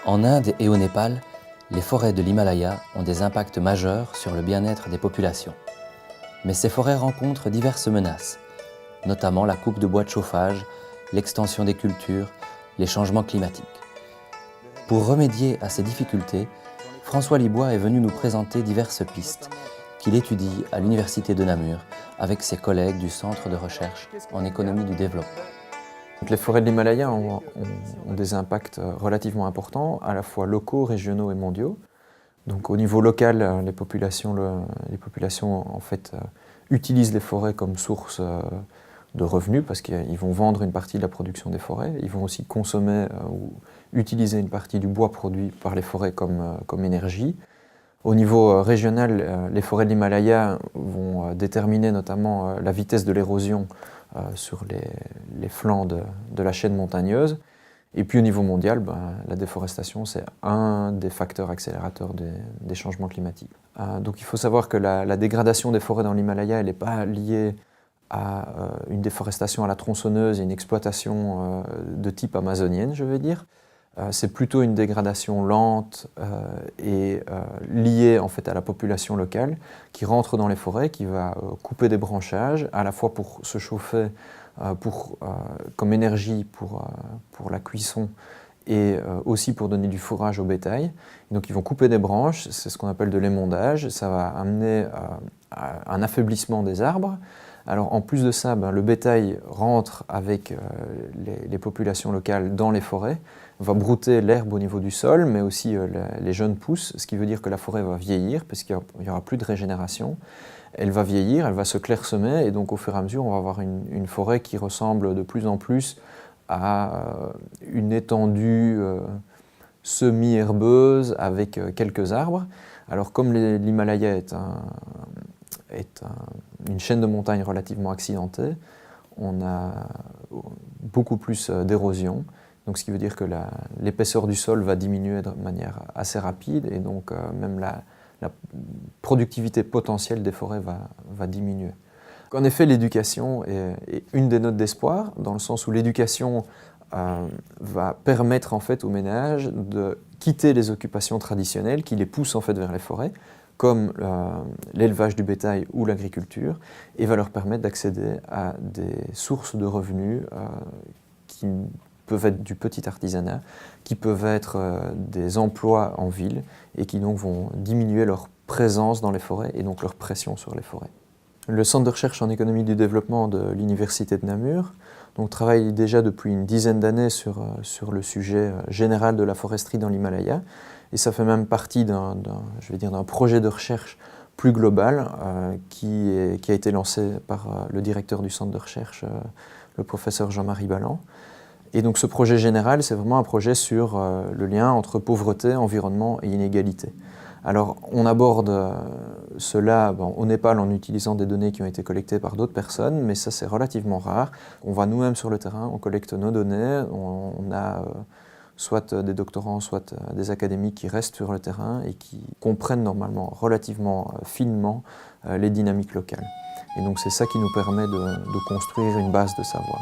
En Inde et au Népal, les forêts de l'Himalaya ont des impacts majeurs sur le bien-être des populations. Mais ces forêts rencontrent diverses menaces, notamment la coupe de bois de chauffage, l'extension des cultures, les changements climatiques. Pour remédier à ces difficultés, François Libois est venu nous présenter diverses pistes qu'il étudie à l'Université de Namur avec ses collègues du Centre de recherche en économie du développement. Les forêts de l'Himalaya ont des impacts relativement importants, à la fois locaux, régionaux et mondiaux. Donc, au niveau local, les populations en fait, utilisent les forêts comme source de revenus parce qu'ils vont vendre une partie de la production des forêts. Ils vont aussi consommer ou utiliser une partie du bois produit par les forêts comme énergie. Au niveau régional, les forêts de l'Himalaya vont déterminer notamment la vitesse de l'érosion sur les flancs de la chaîne montagneuse. Et puis au niveau mondial, la déforestation, c'est un des facteurs accélérateurs des changements climatiques. Donc il faut savoir que la dégradation des forêts dans l'Himalaya, elle n'est pas liée à une déforestation à la tronçonneuse et une exploitation de type amazonienne, je veux dire. C'est plutôt une dégradation lente et liée en fait à la population locale qui rentre dans les forêts, qui va couper des branchages, à la fois pour se chauffer, comme énergie pour la cuisson et aussi pour donner du fourrage au bétail. Et donc ils vont couper des branches, c'est ce qu'on appelle de l'émondage, ça va amener à un affaiblissement des arbres. Alors en plus de ça, le bétail rentre avec les populations locales dans les forêts, va brouter l'herbe au niveau du sol, mais aussi les jeunes pousses, ce qui veut dire que la forêt va vieillir, parce qu'il n'y aura plus de régénération. Elle va vieillir, elle va se clairsemer, et donc au fur et à mesure, on va avoir une forêt qui ressemble de plus en plus à une étendue semi-herbeuse avec quelques arbres. Alors comme l'Himalaya est une chaîne de montagnes relativement accidentée, on a beaucoup plus d'érosion. Donc, ce qui veut dire que l'épaisseur du sol va diminuer de manière assez rapide et donc même la productivité potentielle des forêts va diminuer. En effet, l'éducation est une des notes d'espoir, dans le sens où l'éducation va permettre en fait aux ménages de quitter les occupations traditionnelles qui les poussent en fait vers les forêts, comme l'élevage du bétail ou l'agriculture, et va leur permettre d'accéder à des sources de revenus qui peuvent être du petit artisanat, qui peuvent être des emplois en ville et qui donc vont diminuer leur présence dans les forêts et donc leur pression sur les forêts. Le Centre de recherche en économie du développement de l'Université de Namur travaille déjà depuis une dizaine d'années sur le sujet général de la foresterie dans l'Himalaya, et ça fait même partie d'un projet de recherche plus global qui a été lancé par le directeur du centre de recherche, le professeur Jean-Marie Balland. Et donc ce projet général, c'est vraiment un projet sur le lien entre pauvreté, environnement et inégalité. Alors on aborde cela au Népal en utilisant des données qui ont été collectées par d'autres personnes, mais ça c'est relativement rare. On va nous-mêmes sur le terrain, on collecte nos données, on a soit des doctorants, soit des académiques qui restent sur le terrain et qui comprennent normalement relativement finement les dynamiques locales. Et donc c'est ça qui nous permet de construire une base de savoir.